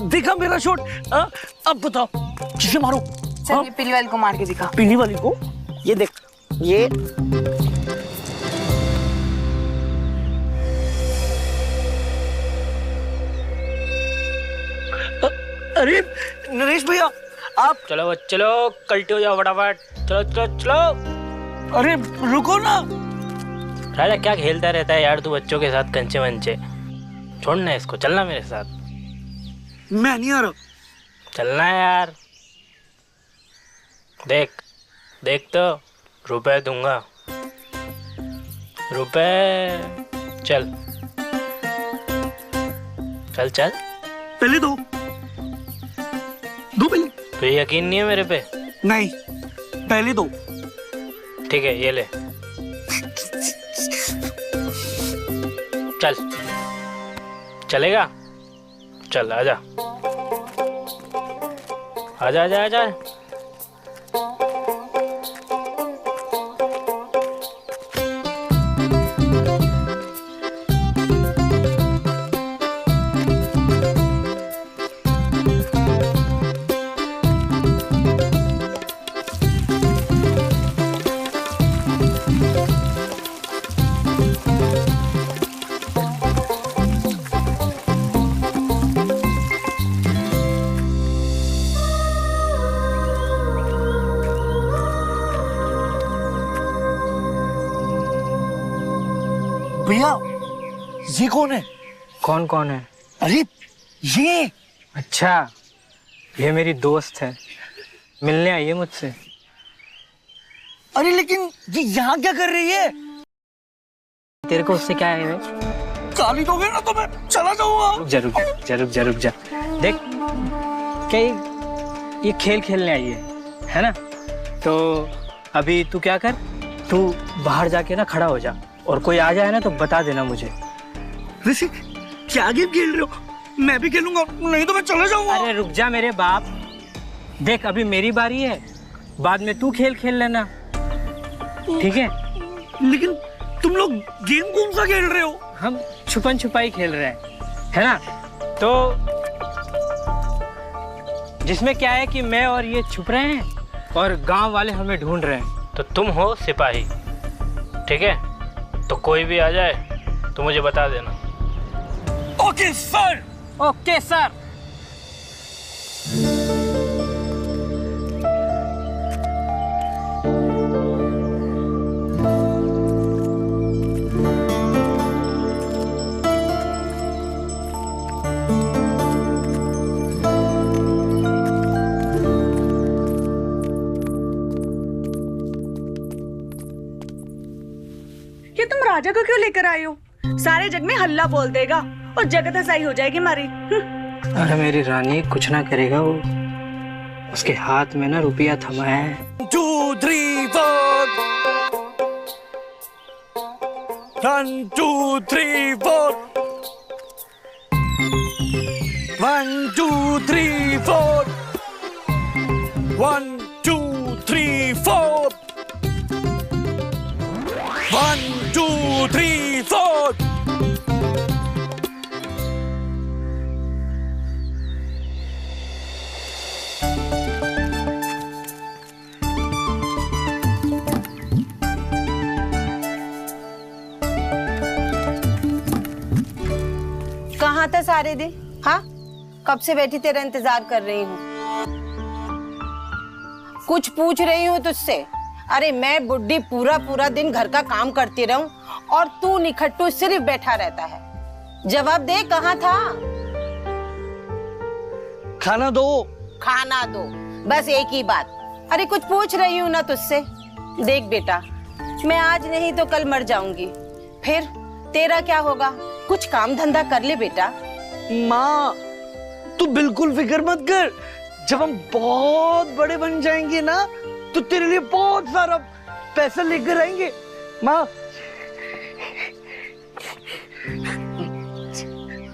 देखा मेरा शॉट? अब बताओ किसे मारो? चल ये पीली वाली को मार के दिखा। पीली वाली को? ये देख, ये अरे नरेश भैया आप चलो चलो, कल्टी हो जाओ फटाफट, चलो चलो चलो। अरे रुको ना। राजा क्या खेलता रहता है यार तू बच्चों के साथ कंचे वंचे? छोड़ना इसको, चलना मेरे साथ। मैं नहीं आ रहा। चलना है यार। देख देख तो, रुपए दूंगा, रुपए। चल चल चल। पहले दो पहले। तो यकीन नहीं है मेरे पे? नहीं, पहले दो। ठीक है ये ले, चल। चलेगा? चल आजा आजा आजा आजा। भैया ये कौन है? कौन कौन है? अरे ये। अच्छा, ये मेरी दोस्त है, मिलने आई है मुझसे। अरे लेकिन ये यहाँ क्या कर रही है? तेरे को उससे क्या है? गाली दोगे ना तो मैं चला जाऊंगा। रुक जा रुक जा रुक जा रुक जा। देख क्या ये खेल खेलने आई है ना? तो अभी तू क्या कर, तू बाहर जाके ना खड़ा हो जा, और कोई आ जाए ना तो बता देना मुझे। वैसे क्या गेम खेल रहे हो? मैं भी खेलूंगा, नहीं तो मैं चला जाऊंगा। अरे रुक जा मेरे बाप, देख अभी मेरी बारी है, बाद में तू खेल खेल लेना, ठीक है? लेकिन तुम लोग गेम कौन सा खेल रहे हो? हम छुपन छुपाई खेल रहे हैं, है ना? तो जिसमें क्या है कि मैं और ये छुप रहे हैं और गांव वाले हमें ढूंढ रहे हैं। तो तुम हो सिपाही, ठीक है? तो कोई भी आ जाए तो मुझे बता देना। Okay sir. Okay sir. ये तुम राजा को क्यों लेकर आए हो? सारे जग में हल्ला बोल देगा और जगत हसाई हो जाएगी हमारी। अरे मेरी रानी कुछ ना करेगा वो, उसके हाथ में ना रुपया थमा है। 2 3 4 1 2 3 4 1 2 3 4 1 2 3 4 1 2 3 4। कहाँ था सारे दिन? हाँ, कब से बैठी तेरा इंतजार कर रही हूँ। कुछ पूछ रही हूँ तुझसे। अरे मैं बुड्ढी पूरा पूरा दिन घर का काम करती रहूं और तू निखट्टू सिर्फ बैठा रहता है। जवाब दे, कहाँ था? खाना दो। खाना दो, बस एक ही बात। अरे कुछ पूछ रही हूँ ना तुझसे। देख बेटा, मैं आज नहीं तो कल मर जाऊंगी, फिर तेरा क्या होगा? कुछ काम धंधा कर ले बेटा। माँ तू बिल्कुल फिक्र मत कर, जब हम बहुत बड़े बन जाएंगे ना तो तेरे लिए बहुत सारा पैसा लेकर आएंगे। माँ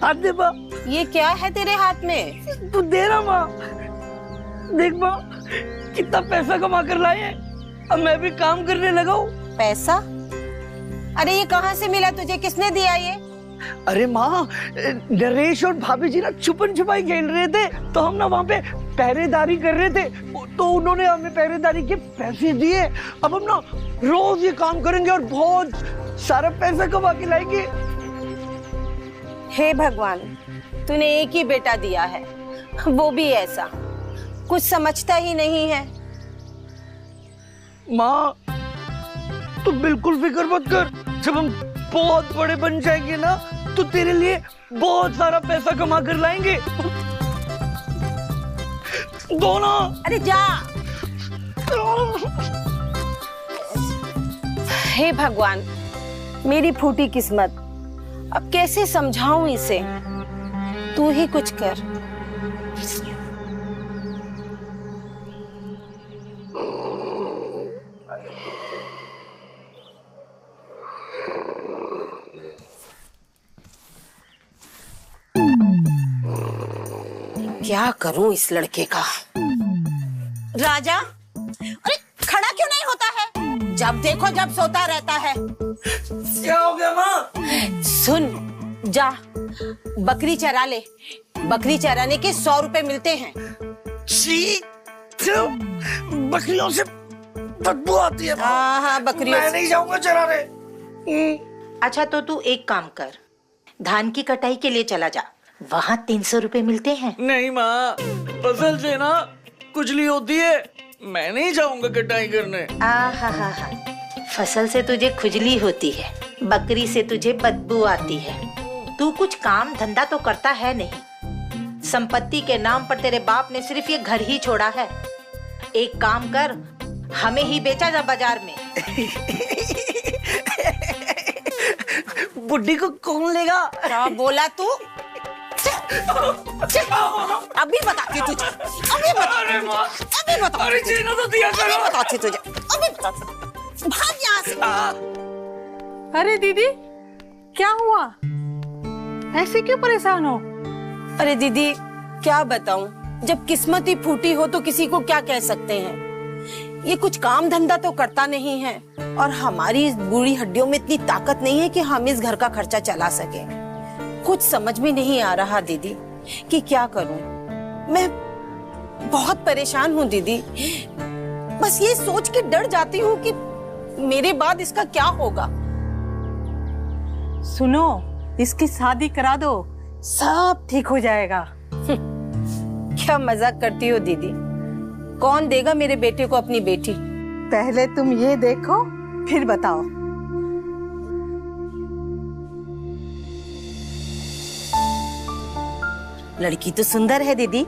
हाथ दे माँ। ये क्या है तेरे हाथ में? तू दे रहा माँ। देख माँ कितना पैसा कमा कर लाए हैं, अब मैं भी काम करने लगा हूँ। पैसा? अरे ये कहाँ से मिला तुझे? किसने दिया ये? अरे माँ, नरेश और भाभी जी ना छुपन छुपाई खेल रहे थे, तो हम ना वहाँ पे पहरेदारी कर रहे थे, तो उन्होंने हमें पहरेदारी के पैसे दिए। अब हम ना रोज ये काम करेंगे और बहुत सारा पैसा कमा के लाएंगे। हे भगवान, तूने एक ही बेटा दिया है, वो भी ऐसा, कुछ समझता ही नहीं है। माँ, तू बिल्कुल फिक्र मत कर, जब हम बहुत बड़े बन जाएंगे ना तो तेरे लिए बहुत सारा पैसा कमा कर लाएंगे। दो ना। अरे जा। हे भगवान, मेरी फूटी किस्मत, अब कैसे समझाऊं इसे? तू ही कुछ कर। क्या करूं इस लड़के का? राजा, अरे खड़ा क्यों नहीं होता है? जब देखो जब सोता रहता है। क्या हो गया माँ? सुन, जा बकरी चरा ले, बकरी चराने के 100 रुपए मिलते हैं। छी, बकरियों से बदबू आती है। हाँ, बकरियों मैं नहीं जाऊंगा चराने। अच्छा तो तू एक काम कर, धान की कटाई के लिए चला जा, वहाँ 300 रुपए मिलते हैं। नहीं माँ, फसल से ना कुचली होती है, मैं नहीं जाऊंगा कटाई करने। हा, फसल से तुझे खुजली होती है, बकरी से तुझे बदबू आती है। तू कुछ काम धंधा तो करता है नहीं। संपत्ति के नाम पर तेरे बाप ने सिर्फ ये घर ही छोड़ा है। एक काम कर, हमें ही बेचा जा बाजार में। बुड्ढी को कौन लेगा? क्या बोला तू? अभी बताती तुझे, अभी बता, अरे जीना तो दिया करो। अभी बताती तुझे, अभी बताती। भाग यहाँ से। अरे दीदी, क्या हुआ? ऐसे क्यों परेशान हो? अरे दीदी, क्या बताऊं, जब किस्मत ही फूटी हो तो किसी को क्या कह सकते हैं। ये कुछ काम धंधा तो करता नहीं है और हमारी इस बूढ़ी हड्डियों में इतनी ताकत नहीं है कि हम इस घर का खर्चा चला सके। कुछ समझ में नहीं आ रहा दीदी कि क्या करूं। मैं बहुत परेशान हूं दीदी, बस ये सोच के डर जाती हूँ कि मेरे बाद इसका क्या होगा। सुनो, इसकी शादी करा दो, सब ठीक हो जाएगा। क्या मजाक करती हो दीदी? कौन देगा मेरे बेटे को अपनी बेटी? पहले तुम ये देखो, फिर बताओ। लड़की तो सुंदर है दीदी,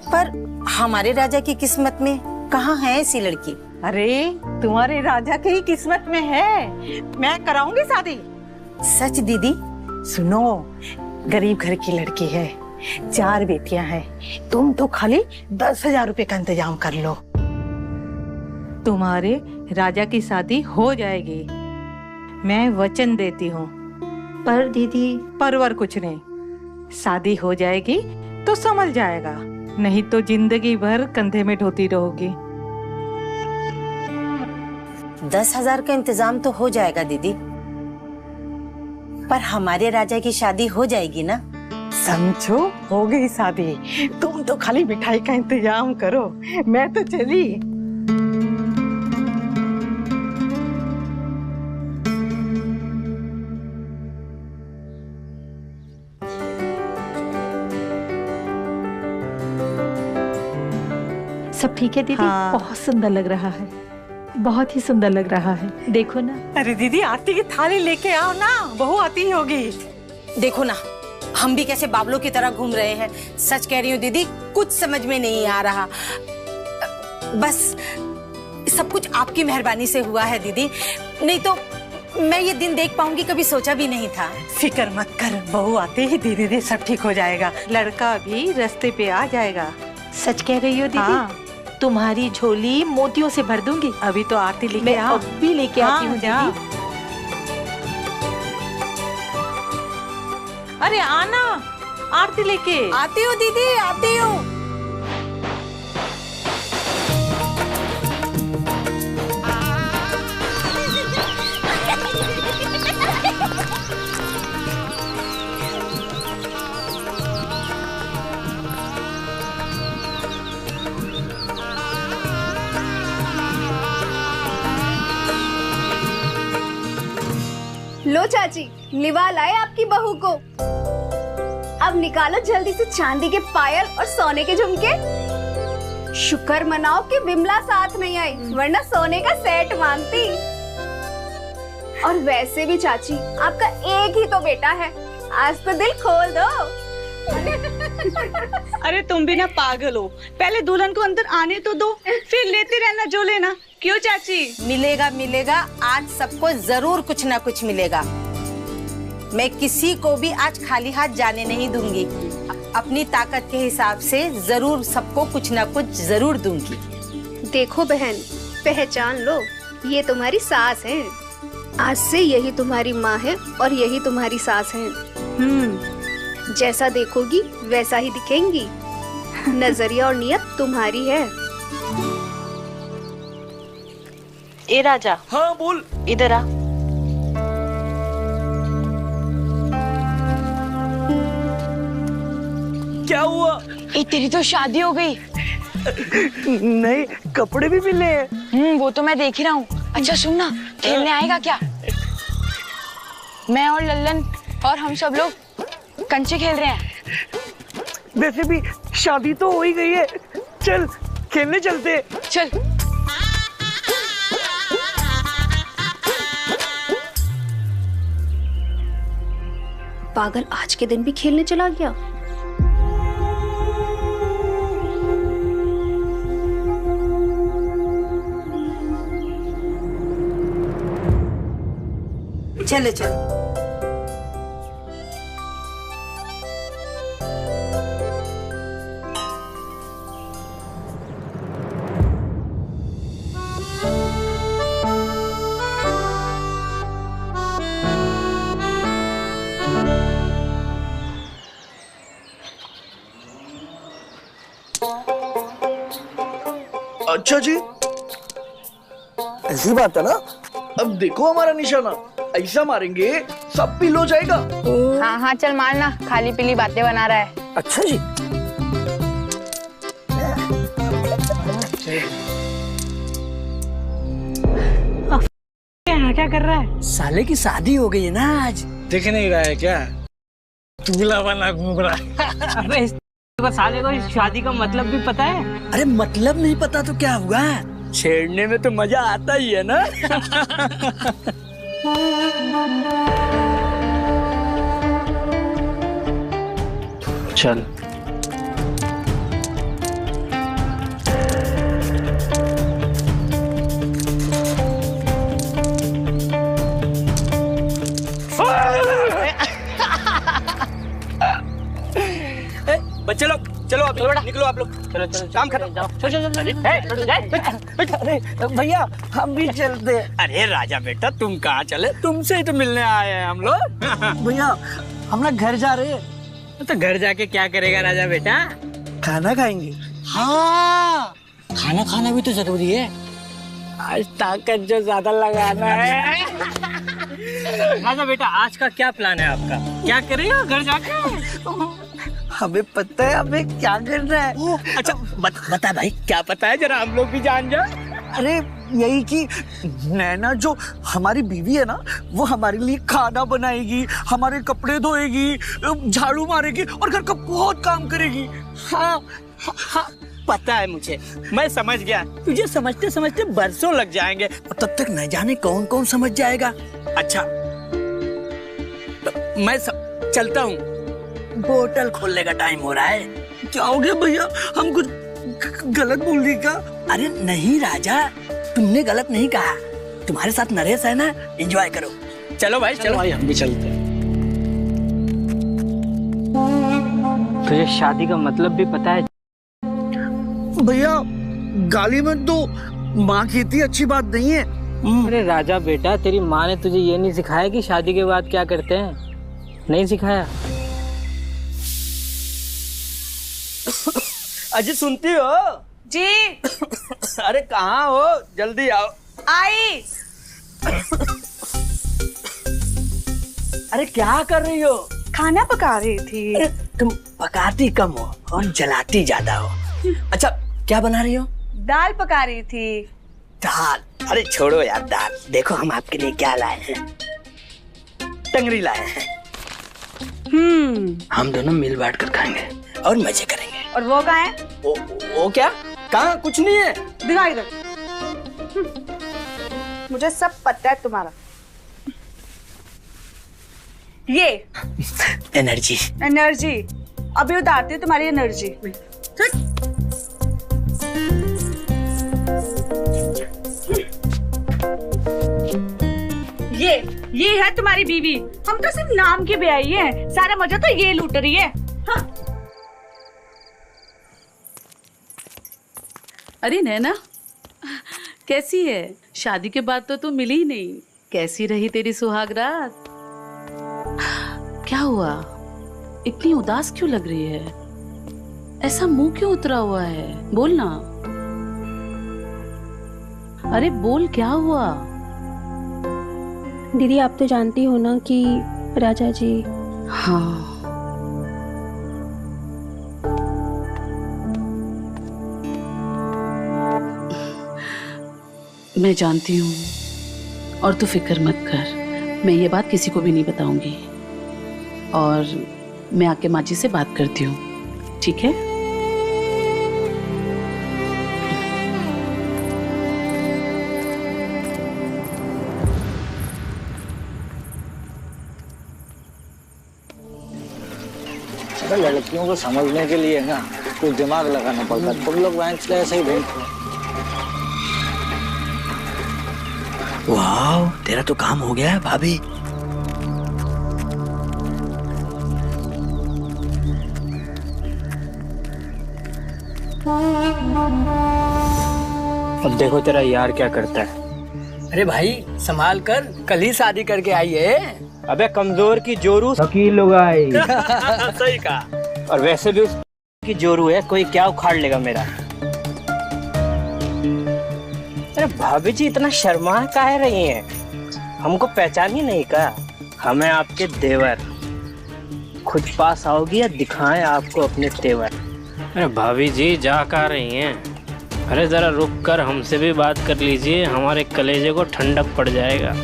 पर हमारे राजा की किस्मत में कहाँ है ऐसी लड़की? अरे तुम्हारे राजा की ही किस्मत में है, मैं कराऊंगी शादी। सच दीदी? सुनो, गरीब घर की लड़की है, 4 बेटियां हैं, तुम तो खाली 10,000 रुपए का इंतजाम कर लो, तुम्हारे राजा की शादी हो जाएगी, मैं वचन देती हूँ। पर दीदी, परवर कुछ नहीं, शादी हो जाएगी तो संभल जाएगा, नहीं तो जिंदगी भर कंधे में ढोती रहोगी। 10,000 का इंतजाम तो हो जाएगा दीदी, पर हमारे राजा की शादी हो जाएगी ना? समझो, हो गई शादी, तुम तो खाली मिठाई का इंतजाम करो, मैं तो चली। सब ठीक है दीदी? हाँ। बहुत सुंदर लग रहा है, बहुत ही सुंदर लग रहा है, देखो ना। अरे दीदी, आरती की थाली लेके आओ ना, बहू आती होगी। देखो ना, हम भी कैसे बाबलों की तरह घूम रहे हैं। सच कह रही हूँ दीदी, कुछ समझ में नहीं आ रहा। बस सब कुछ आपकी मेहरबानी से हुआ है दीदी, नहीं तो मैं ये दिन देख पाऊंगी कभी सोचा भी नहीं था। फिक्र मत कर, बहू आते ही धीरे धीरे सब ठीक हो जाएगा, लड़का भी रास्ते पे आ जाएगा। सच कह रही हो दीदी? हाँ। तुम्हारी झोली मोतियों से भर दूंगी। अभी तो आरती लेके मैं आओ। अब भी लेके आती हूँ जा। दीदी। अरे आना, आरती लेके। आती हूँ दीदी, आती हूँ। लो चाची, निभा लाए आपकी बहू को। अब निकालो जल्दी से चांदी के पायल और सोने के झुमके। शुक्र मनाओ कि विमला साथ नहीं आई, वरना सोने का सेट मांगती। और वैसे भी चाची, आपका एक ही तो बेटा है, आज तो दिल खोल दो। अरे तुम भी ना पागल हो, पहले दुल्हन को अंदर आने तो दो, फिर लेते रहना जो लेना। क्यों चाची? मिलेगा मिलेगा, आज सबको जरूर कुछ ना कुछ मिलेगा। मैं किसी को भी आज खाली हाथ जाने नहीं दूंगी। अपनी ताकत के हिसाब से जरूर सबको कुछ ना कुछ जरूर दूंगी। देखो बहन, पहचान लो, ये तुम्हारी सास है। आज से यही तुम्हारी माँ है और यही तुम्हारी सास है। जैसा देखोगी वैसा ही दिखेंगी। नजरिया और नियत तुम्हारी है। ए राजा, हाँ बोल। इधर आ। क्या हुआ? ए, तेरी तो शादी हो गई। नहीं, कपड़े भी मिले हैं। वो तो मैं देख ही रहा हूँ। अच्छा सुन ना, खेलने आएगा क्या? मैं और लल्लन और हम सब लोग कंचे खेल रहे हैं। वैसे भी शादी तो हो ही गई है, चल खेलने चलते हैं। चल। पागल आज के दिन भी खेलने चला गया। चलो चलो। अच्छा जी, ऐसी बात है ना। अब देखो हमारा निशाना, ऐसा मारेंगे सब पील हो जाएगा। हाँ हाँ चल मारना, खाली पीली बातें बना रहा है। अच्छा जी। क्या कर रहा है? साले की शादी हो गई है ना आज। दिख नहीं रहा है क्या? दूल्हा बना घूम रहा है। अरे इस साले को इस शादी का मतलब भी पता है? अरे मतलब नहीं पता तो क्या हुआ, छेड़ने में तो मजा आता ही है ना। चल। बच्चे लोग चलो, आप निकलो, आप लोग चलो चलो, काम खत्म। जाओ। चल चल चल। अरे भैया हम भी चलते हैं। अरे राजा बेटा, तुम कहाँ चले? तुमसे ही तो मिलने आए हैं हम लोग। भैया हम ना घर जा रहे हैं। तो घर जाके क्या करेगा राजा बेटा? खाना खाएंगे। हाँ, खाना खाना भी तो जरूरी है। आज ताकत जो ज्यादा लगाना है। राजा बेटा, आज का क्या प्लान है आपका? क्या करेगा घर जाके? हमें पता है हमें क्या करना है। अच्छा बता भाई, क्या पता है, जरा हम लोग भी जान जाए। अरे यही कि नैना जो हमारी बीवी है ना, वो हमारे लिए खाना बनाएगी, हमारे कपड़े धोएगी, झाड़ू मारेगी और घर का बहुत काम करेगी। हाँ, हाँ पता है मुझे, मैं समझ गया। तुझे समझते समझते बरसों लग जाएंगे, तब तक न जाने कौन कौन समझ जाएगा। अच्छा तो मैं चलता हूँ, बोतल खोलने का टाइम हो रहा है। जाओगे भैया? हम कुछ गलत बोल दी क्या? अरे नहीं राजा, तुमने गलत नहीं कहा। तुम्हारे साथ नरेश है ना, एंजॉय करो। चलो भाई चलो भाई, हम भी चलते हैं। तुझे शादी का मतलब भी पता है? भैया गाली में तो माँ खेती अच्छी बात नहीं है। अरे राजा बेटा, तेरी माँ ने तुझे ये नहीं सिखाया कि शादी के बाद क्या करते हैं? नहीं सिखाया? अजी सुनती हो? जी। अरे कहाँ हो, जल्दी आओ। आई। अरे क्या कर रही हो? खाना पका रही थी। अरे तुम पकाती कम हो और जलाती ज्यादा हो। अच्छा क्या बना रही हो? दाल पका रही थी। दाल? अरे छोड़ो यार दाल, देखो हम आपके लिए क्या लाए हैं। टंगरी लाए हैं। हम दोनों मिल बांट कर खाएंगे और मजे करेंगे। और वो कहाँ है? वो क्या? कहाँ? कुछ नहीं है। दिखा इधर। मुझे सब पता है तुम्हारा। ये एनर्जी। एनर्जी अभी उतारती है तुम्हारी एनर्जी। ये है तुम्हारी बीवी। हम तो सिर्फ नाम की बेआई हैं, सारा मजा तो ये लूट रही है। हाँ। अरे नैना, कैसी है? शादी के बाद तो तू मिली ही नहीं। कैसी रही तेरी सुहाग रात? क्या हुआ? इतनी उदास क्यों लग रही है? ऐसा मुंह क्यों उतरा हुआ है? बोल ना। अरे बोल, क्या हुआ? दीदी आप तो जानती हो ना कि राजा जी। हाँ, मैं जानती हूँ और तू फिक्र मत कर। मैं ये बात किसी को भी नहीं बताऊंगी और मैं आके माँ जी से बात करती हूँ, ठीक है? लड़कियों को समझने के लिए ना कुछ दिमाग लगाना पड़ता है। तुम लोग बैंक ऐसे ही भेंट। वाह, तेरा तो काम हो गया है भाभी। अब देखो तेरा यार क्या करता है। अरे भाई संभाल कर, कल ही शादी करके आई है। अबे कमजोर की जोरू वकील लोग आए। सही कहा। और वैसे भी उसकी जोरू है, कोई क्या उखाड़ लेगा मेरा। अरे भाभी जी इतना शर्मा काहे रही हैं? हमको पहचान ही नहीं का? हमें आपके देवर। खुद पास आओगी या दिखाएं आपको अपने तेवर? अरे भाभी जी जा कहाँ रही हैं? अरे जरा रुक कर हमसे भी बात कर लीजिए, हमारे कलेजे को ठंडक पड़ जाएगा।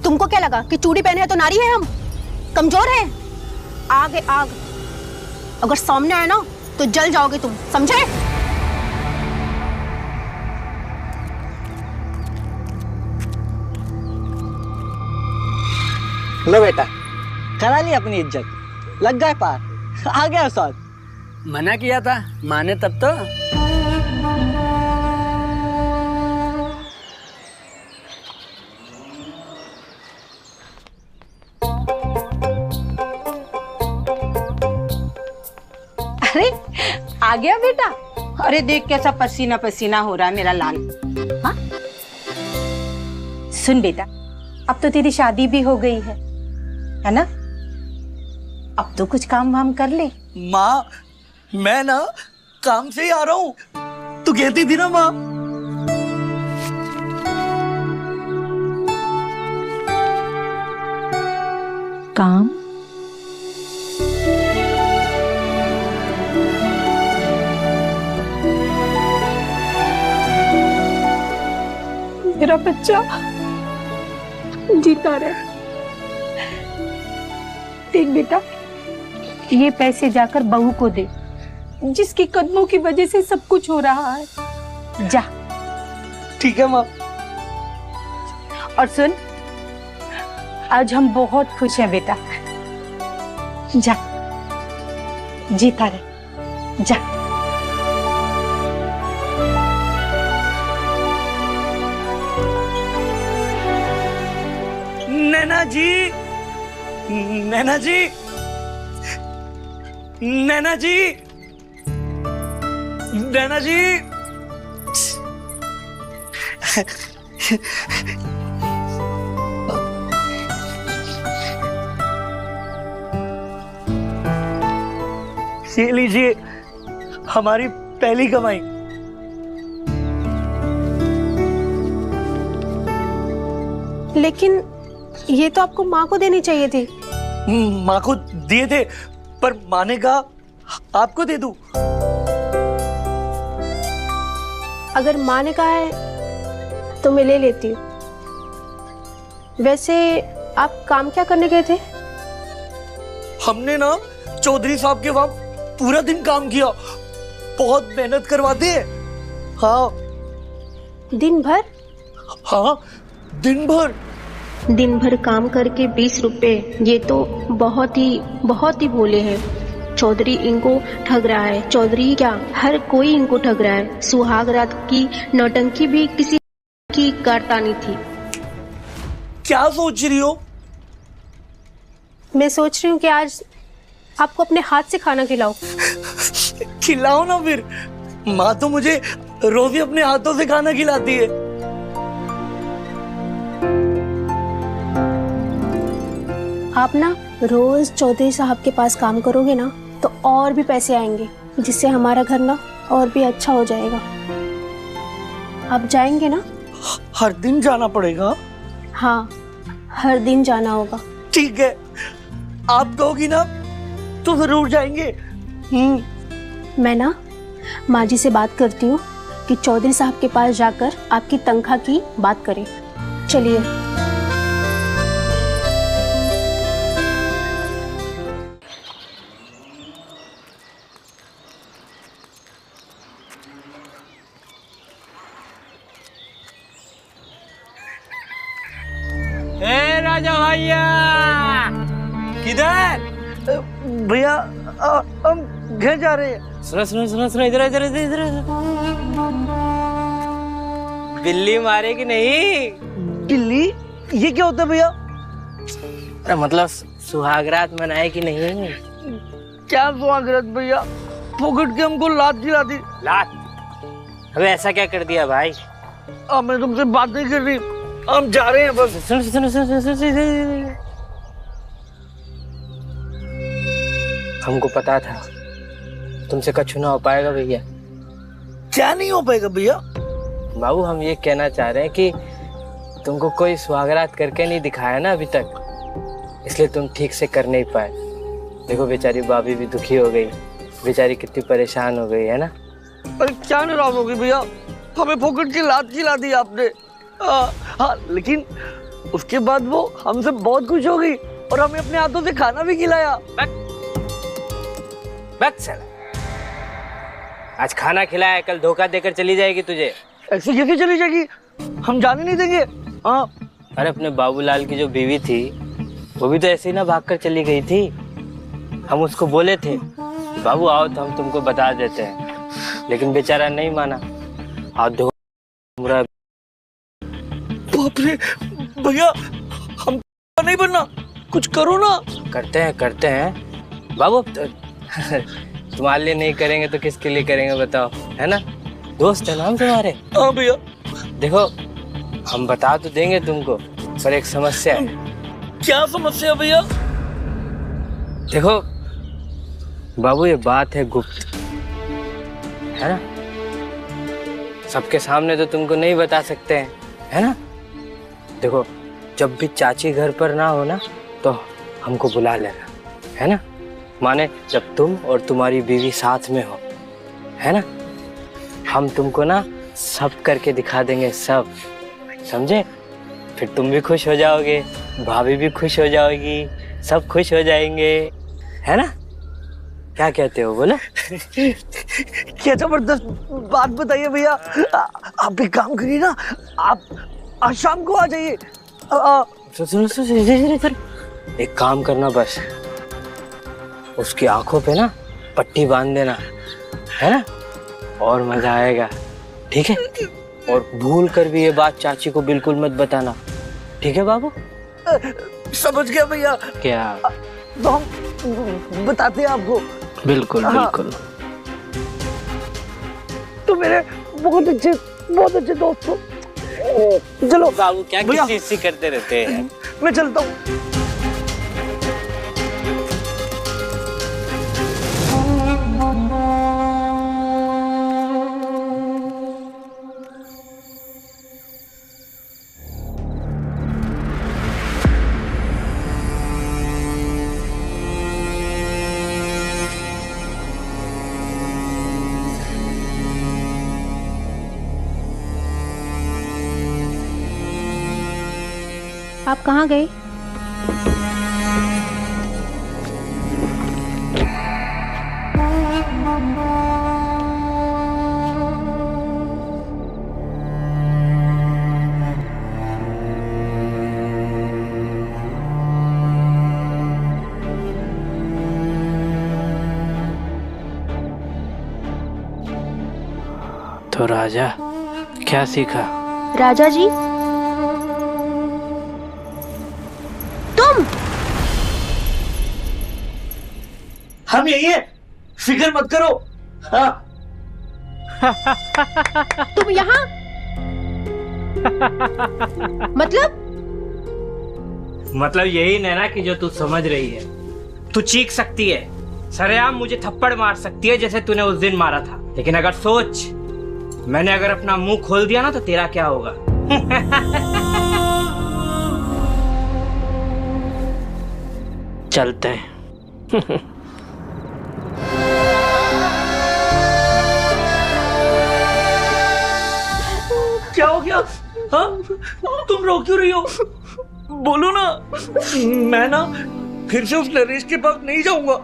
तुमको क्या लगा कि चूड़ी पहने है तो नारी है? हम कमजोर हैं? आग है आग, अगर सामने आए ना तो जल जाओगे तुम, समझे? लो बेटा, करा ली अपनी इज्जत, लग गए पार, आ गया साथ। मना किया था, माने तब तो। अरे आ गया बेटा। अरे देख कैसा पसीना पसीना हो रहा है मेरा लाल। हाँ? सुन बेटा, अब तो तेरी शादी भी हो गई है ना? अब तो कुछ काम वाम कर ले। माँ, मैं ना काम से ही आ रहा हूँ, तू कहती थी ना माँ। काम? मेरा बच्चा जीता रहे। देख बेटा, ये पैसे जाकर बहू को दे, जिसके कदमों की वजह से सब कुछ हो रहा है। जा। ठीक है माँ। और सुन, आज हम बहुत खुश हैं बेटा। जा, जीता रहे, जा। नैना जी, नैना जी, नैना जी, नैना जी। ये लीजिए हमारी पहली कमाई। लेकिन ये तो आपको माँ को देनी चाहिए थी। माँ को दिए थे, पर माँ ने कहा आपको दे दूं। अगर माँ ने कहा है तो मैं ले लेती हूँ। वैसे आप काम क्या करने गए थे? हमने ना चौधरी साहब के वहाँ पूरा दिन काम किया, बहुत मेहनत करवाते हैं। हाँ। दिन भर? हाँ, दिन भर। दिन भर काम करके 20 रुपए, ये तो बहुत ही भोले हैं। चौधरी इनको ठग रहा है। चौधरी क्या, हर कोई इनको ठग रहा है। सुहाग रात की नौटंकी भी किसी की करता नहीं थी। क्या सोच रही हो? मैं सोच रही हूँ कि आज आपको अपने हाथ से खाना खिलाओ। खिलाओ ना फिर, माँ तो मुझे रोज ही अपने हाथों से खाना खिलाती है। आप ना रोज चौधरी साहब के पास काम करोगे ना तो और भी पैसे आएंगे, जिससे हमारा घर ना और भी अच्छा हो जाएगा। आप जाएंगे ना? हर दिन जाना पड़ेगा? हाँ, हर दिन जाना होगा। ठीक है, आप कहोगी ना तो जरूर जाएंगे। मैं ना माँ जी से बात करती हूँ कि चौधरी साहब के पास जाकर आपकी तनख्वाह की बात करें। चलिए। ए राजा भैया, किधर? भैया हम घर जा रहे हैं। सुनो, इधर इधर इधर इधर। बिल्ली मारे कि नहीं? बिल्ली? ये क्या होता है भैया? अरे मतलब सुहागरात मनाए कि नहीं? क्या सुहागरात भैया? फोकट के हमको लात खिला दी। लात? अबे ऐसा क्या कर दिया भाई? मैं तुमसे बात नहीं कर रही, हम जा रहे हैं बस। सुनो। हमको पता था तुमसे कछु ना हो पाएगा भैया। क्या नहीं हो पाएगा भैया? बाबू हम ये कहना चाह रहे हैं कि तुमको कोई सुहागरात करके नहीं दिखाया ना अभी तक, इसलिए तुम ठीक से कर नहीं पाए। देखो बेचारी भाभी भी दुखी हो गई, बेचारी कितनी परेशान हो गई है ना। अरे क्या नाराज हो गई भैया, हमें फोकट की लात खिला दी आपने। हाँ, लेकिन उसके बाद वो हमसे बहुत खुश हो गई और हमें अपने हाथों से खाना भी खिलाया। बस आज खाना खिलाया, कल धोखा देकर चली जाएगी तुझे। ऐसे कैसे चली जाएगी? हम जाने नहीं देंगे। हाँ। अरे अपने बाबूलाल की जो बीवी थी वो भी तो ऐसे ही ना भागकर चली गई थी। हम उसको बोले थे बाबू आओ तो हम तुमको बता देते हैं, लेकिन बेचारा नहीं माना। आओ बाप रे भैया, हम नहीं बनना, कुछ करो ना। करते हैं बाबू। तुम्हारे लिए नहीं करेंगे तो किसके लिए करेंगे बताओ, है ना? दोस्त है ना हम तुम्हारे। हाँ भैया। देखो हम बता तो देंगे तुमको, पर एक समस्या है। क्या समस्या भैया? देखो बाबू ये बात है गुप्त, है ना? सबके सामने तो तुमको नहीं बता सकते हैं, है ना? देखो जब भी चाची घर पर ना हो ना तो हमको बुला लेना, है ना? माने जब तुम और तुम्हारी बीवी साथ में हो, है ना? हम तुमको ना सब करके दिखा देंगे, सब, समझे? फिर तुम भी खुश हो जाओगे, भाभी भी खुश हो जाओगी, सब खुश हो जाएंगे, है ना? क्या कहते हो बोलो? क्या जबरदस्त बात बताइए भैया। आप एक काम करिए ना, आप आज शाम को आ जाइए। सुनो, एक काम करना बस, उसकी आंखों पे ना पट्टी बांध देना, है ना? और मजा आएगा, ठीक है? और भूल कर भी ये बात चाची को बिल्कुल मत बताना, ठीक है बाबू? समझ गया भैया। क्या? तो हम बताते हैं आपको। बिल्कुल बिल्कुल। तो मेरे बहुत अच्छे दोस्त हो। चलो बाबू, क्या किसी करते रहते हैं। मैं चलता हूँ। आप कहाँ गए? तो राजा क्या सीखा? राजा जी, तुम? हम यही है, फिक्र मत करो। हाँ। तुम यहाँ? मतलब यही नैना कि जो तू समझ रही है। तू चीख सकती है, सरेआम मुझे थप्पड़ मार सकती है जैसे तूने उस दिन मारा था, लेकिन अगर सोच, मैंने अगर अपना मुंह खोल दिया ना तो तेरा क्या होगा? चलते हैं। क्या हो गया? हाँ? तुम रो क्यों रही हो? बोलो ना। मैं ना फिर से उस नरेश के पास नहीं जाऊंगा।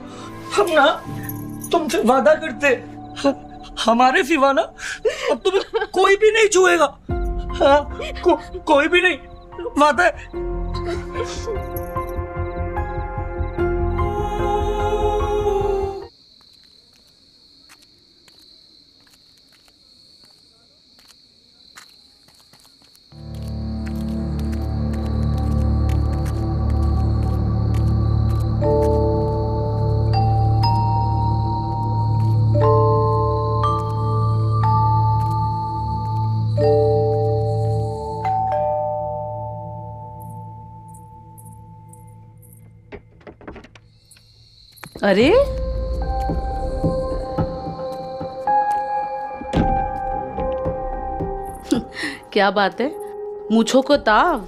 हम ना तुमसे वादा करते, हमारे सिवा ना अब तुम्हें कोई भी नहीं छुएगा। हाँ, कोई भी नहीं, वादा है। अरे क्या बात है, मूंछों को ताव।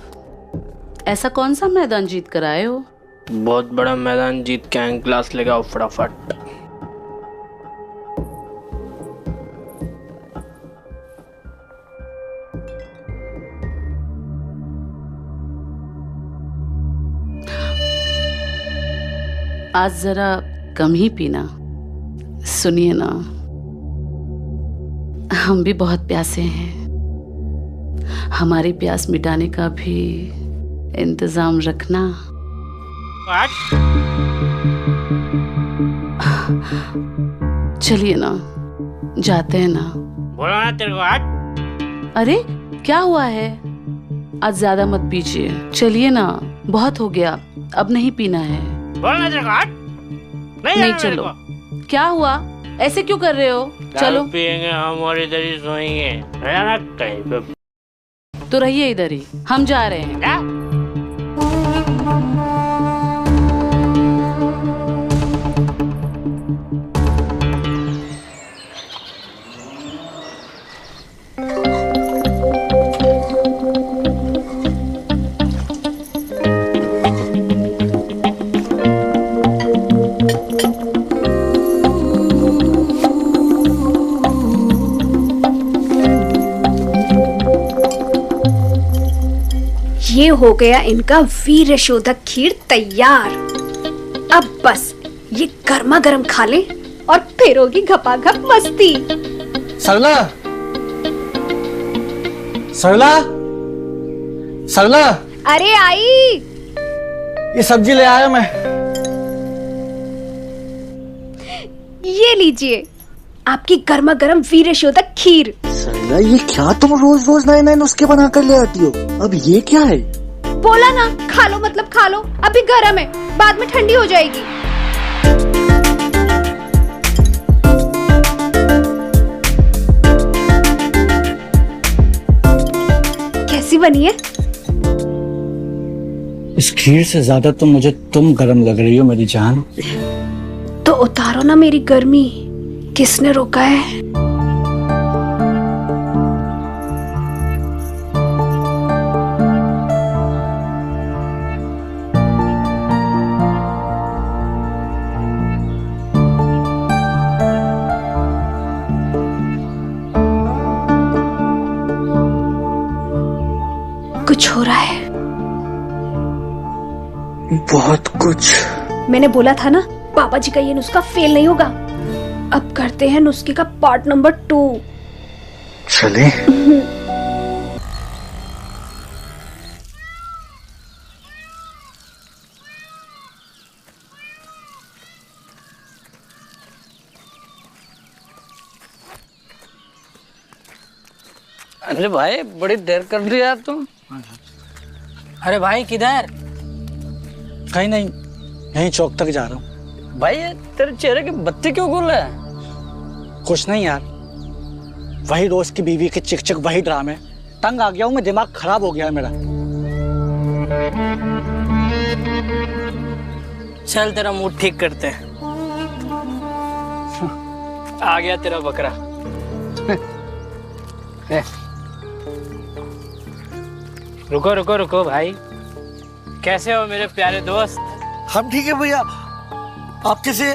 ऐसा कौन सा मैदान जीत कर आए हो? बहुत बड़ा मैदान जीत के आए, ग्लास लेके आओ फटाफट। आज जरा कम ही पीना। सुनिए ना, हम भी बहुत प्यासे हैं, हमारी प्यास मिटाने का भी इंतजाम रखना। चलिए ना, जाते हैं ना। बोलो ना तेरे को आज। अरे क्या हुआ है? आज ज्यादा मत पीजिए, चलिए ना, बहुत हो गया, अब नहीं पीना है। बोलना तेरे को आज। नहीं चलो। क्या हुआ? ऐसे क्यों कर रहे हो? चलो पियेंगे हम और इधर ही सोएंगे, है ना? कहीं पे तो रहिए इधर ही, हम जा रहे हैं। क्या? ये हो गया इनका वीर शोधक खीर तैयार। अब बस ये गर्मा गर्म खा ले और फिर होगी घपाघप मस्ती। सरला, सरला, सरला। अरे आई, ये सब्जी ले आया मैं। ये लीजिए आपकी गर्मा गर्म वीर शोधक खीर। सरला, ये क्या तुम रोज रोज नए नए नुस्खे बना कर ले आती हो? अब ये क्या है? बोला ना, खा लो मतलब खा लो, अभी गर्म है, बाद में ठंडी हो जाएगी। कैसी बनी है? इस खीर से ज्यादा तो मुझे तुम गरम लग रही हो मेरी जान। तो उतारो ना मेरी गर्मी, किसने रोका है? कुछ हो रहा है, बहुत कुछ। मैंने बोला था ना पापा जी का ये नुस्खा फेल नहीं होगा। अब करते हैं नुस्खे का पार्ट नंबर 2। चले। अरे भाई बड़ी देर कर दी यार तुम। अरे भाई किधर? कहीं नहीं, यहीं चौक तक जा रहा हूँ। भाई ये तेरे चेहरे की बत्ती क्यों गुल है? कुछ नहीं यार, वही रोज की बीवी के चिक चिक वही ड्रामे। तंग आ गया हूँ मैं, दिमाग खराब हो गया है मेरा। चल तेरा मूड ठीक करते हैं। आ गया तेरा बकरा। रुको रुको रुको भाई, कैसे हो मेरे प्यारे दोस्त? हम ठीक है भैया, आप कैसे?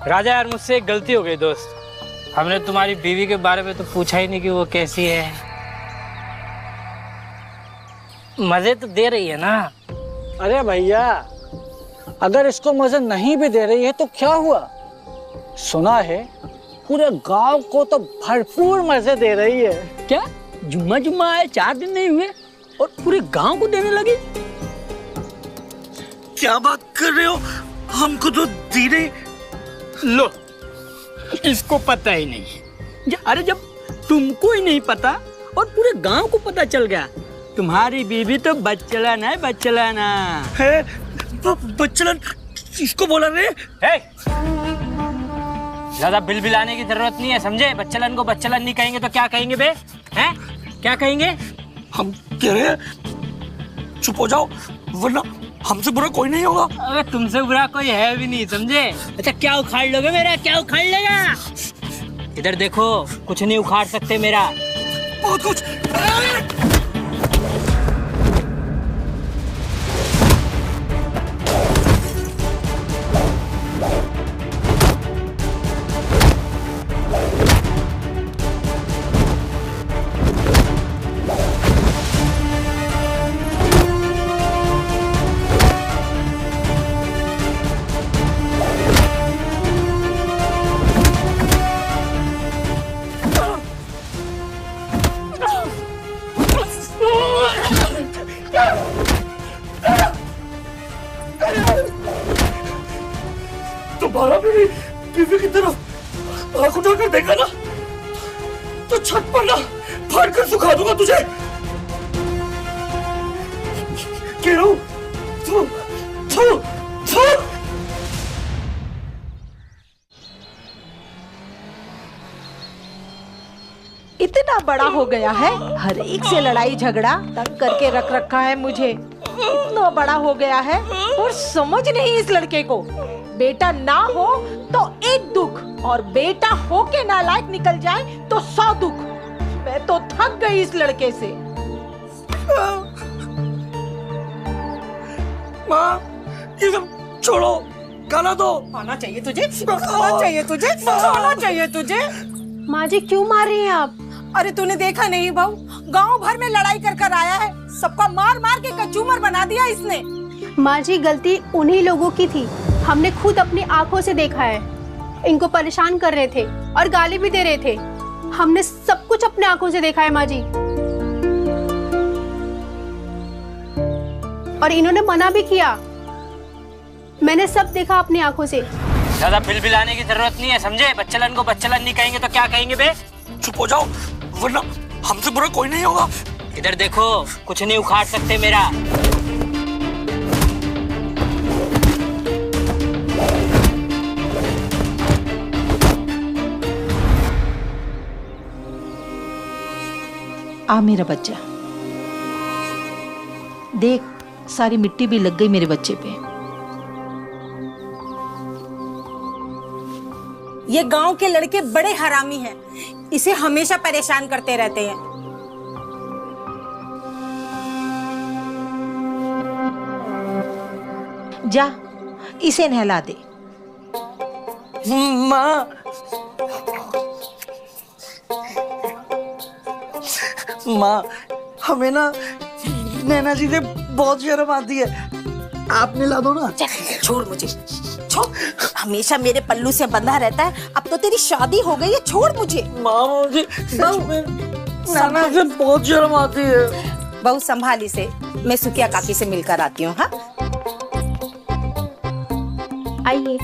राजा यार मुझसे एक गलती हो गई दोस्त, हमने तुम्हारी बीवी के बारे में तो पूछा ही नहीं कि वो कैसी है। मजे तो दे रही है ना? अरे भैया अगर इसको मजे नहीं भी दे रही है तो क्या हुआ, सुना है पूरे गांव को तो भरपूर मजे दे रही है। क्या जुम्मा जुम्मा आए 4 दिन नहीं हुए और पूरे गांव को देने लगी? क्या बात कर रहे हो, हमको तो दी नहीं। लो, इसको पता ही नहीं। अरे जब तुमको ही नहीं पता और पूरे गांव को पता चल गया, तुम्हारी बीवी तो बच्चलन है, बच्चलन है। बच्चलन इसको बोला रे? ज्यादा बिलबिलाने की जरूरत नहीं है, समझे? बच्चलन को बच्चलन नहीं कहेंगे तो क्या कहेंगे बे? हैं? क्या कहेंगे? हम कह रहे हैं चुप हो जाओ, वरना हमसे बुरा कोई नहीं होगा। अरे तुमसे बुरा कोई है भी नहीं, समझे? अच्छा क्या उखाड़ लोगे मेरा? क्या उखाड़ लेगा? इधर देखो, कुछ नहीं उखाड़ सकते मेरा। बहुत कुछ। तुम्हारा भी बीवी की तरफ आंख उठाकर देखा ना तो छत पर ना फाड़ कर सुखा दूंगा तुझे। कह रहा हूं थू, थू, थू। इतना बड़ा हो गया है, हर एक से लड़ाई झगड़ा तंग करके रख रखा है मुझे। इतना बड़ा हो गया है और समझ नहीं इस लड़के को। बेटा ना हो तो एक दुख और बेटा हो के नालायक निकल जाए तो 100 दुख। मैं तो थक गई इस लड़के से। माँ ये सब छोड़ो, खाना दो। खाना चाहिए तुझे? खाना चाहिए तुझे? खाना चाहिए तुझे? माँ जी क्यों मार रही हैं आप? अरे तूने देखा नहीं बहू, गांव भर में लड़ाई कर कर आया है, सबका मार मार के कचूमर बना दिया इसने। माँ जी गलती उन्हीं लोगों की थी, हमने खुद अपनी आंखों से देखा है। इनको परेशान कर रहे थे और गाली भी दे रहे थे, हमने सब कुछ अपने आंखों से देखा है माँ जी। और इन्होंने मना भी किया, मैंने सब देखा अपनी आंखों से। ज्यादा बिलबिलाने की जरूरत नहीं है, समझे? बच्चलन को बच्चलन नहीं कहेंगे तो क्या कहेंगे बे? चुप हो जाओ, वरना हमसे बुरा कोई नहीं होगा। इधर देखो, कुछ नहीं उखाड़ सकते मेरा। आ मेरा बच्चा, देख सारी मिट्टी भी लग गई मेरे बच्चे पे। ये गांव के लड़के बड़े हरामी हैं, इसे हमेशा परेशान करते रहते हैं। जा इसे नहला दे। माँ माँ, हमें ना नैना जी से बहुत शर्म आती है, आप मिला दो ना। छोड़ मुझे, छोड़। हमेशा मेरे पल्लू से बंधा रहता है, अब तो तेरी शादी हो गई है, छोड़ मुझे। माँ मुझे नाना से बहुत शर्म आती है। बहू संभाली से, मैं सुखिया काकी से मिलकर आती हूँ। हाँ आइए।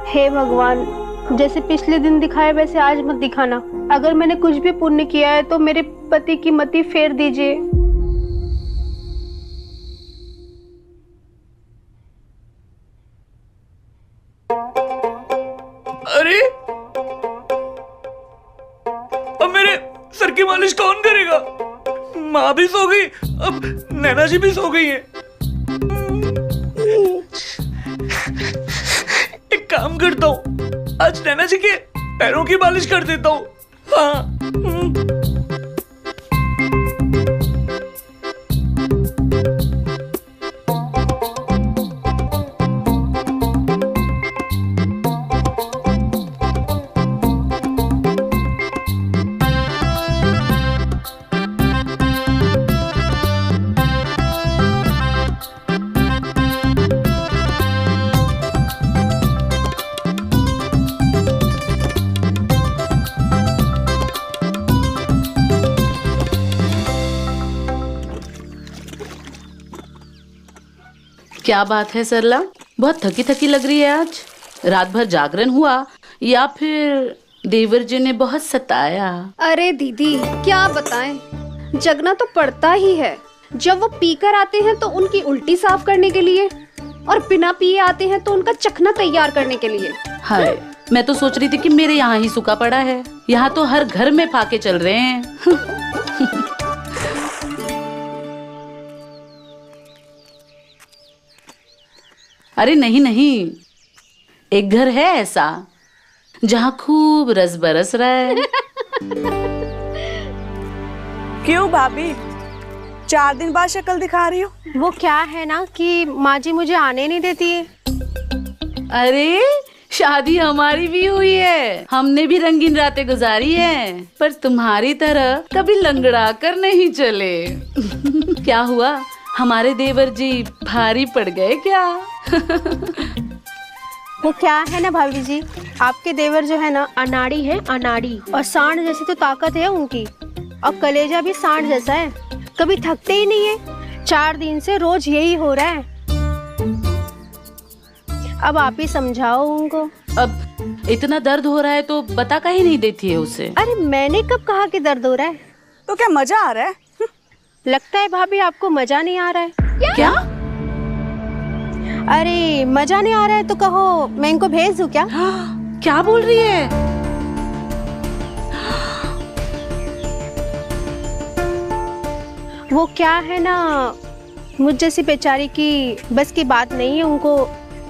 हे भगवान, जैसे पिछले दिन दिखाए वैसे आज मत दिखाना। अगर मैंने कुछ भी पुण्य किया है तो मेरे पति की मति फेर दीजिए। अरे अब मेरे सर की मालिश कौन करेगा? माँ भी सो गई, अब नैना जी भी सो गई है। एक काम करता हूँ, आज नैना जी के पैरों की मालिश कर देता हूँ। हाँ। क्या बात है सरला, बहुत थकी थकी लग रही है आज। रात भर जागरण हुआ या फिर देवर जी ने बहुत सताया? अरे दीदी क्या बताएं, जगना तो पड़ता ही है। जब वो पीकर आते हैं तो उनकी उल्टी साफ करने के लिए, और बिना पिए आते हैं तो उनका चखना तैयार करने के लिए। हाय, मैं तो सोच रही थी कि मेरे यहाँ ही सूखा पड़ा है, यहाँ तो हर घर में फाके चल रहे हैं। अरे नहीं नहीं, एक घर है ऐसा जहाँ खूब रस बरस रहा है। क्यों भाभी, 4 दिन बाद शक्ल दिखा रही हो? वो क्या है ना कि माँ जी मुझे आने नहीं देती है। अरे शादी हमारी भी हुई है, हमने भी रंगीन रातें गुजारी है, पर तुम्हारी तरह कभी लंगड़ा कर नहीं चले। क्या हुआ, हमारे देवर जी भारी पड़ गए क्या? वो क्या है ना भाभी जी, आपके देवर जो है ना अनाड़ी है, अनाड़ी। और सांड जैसी तो ताकत है उनकी, और कलेजा भी सांड जैसा है, कभी थकते ही नहीं है। 4 दिन से रोज यही हो रहा है। अब आप ही समझाओ उनको। अब इतना दर्द हो रहा है तो बता काहे नहीं देती है उसे? अरे मैंने कब कहा कि दर्द हो रहा है? तो क्या मजा आ रहा है? लगता है भाभी आपको मजा नहीं आ रहा है। क्या? अरे मजा नहीं आ रहा है तो कहो मैं इनको भेज दूं क्या? क्या बोल रही है? वो क्या है ना, मुझ जैसी बेचारी की बस की बात नहीं है उनको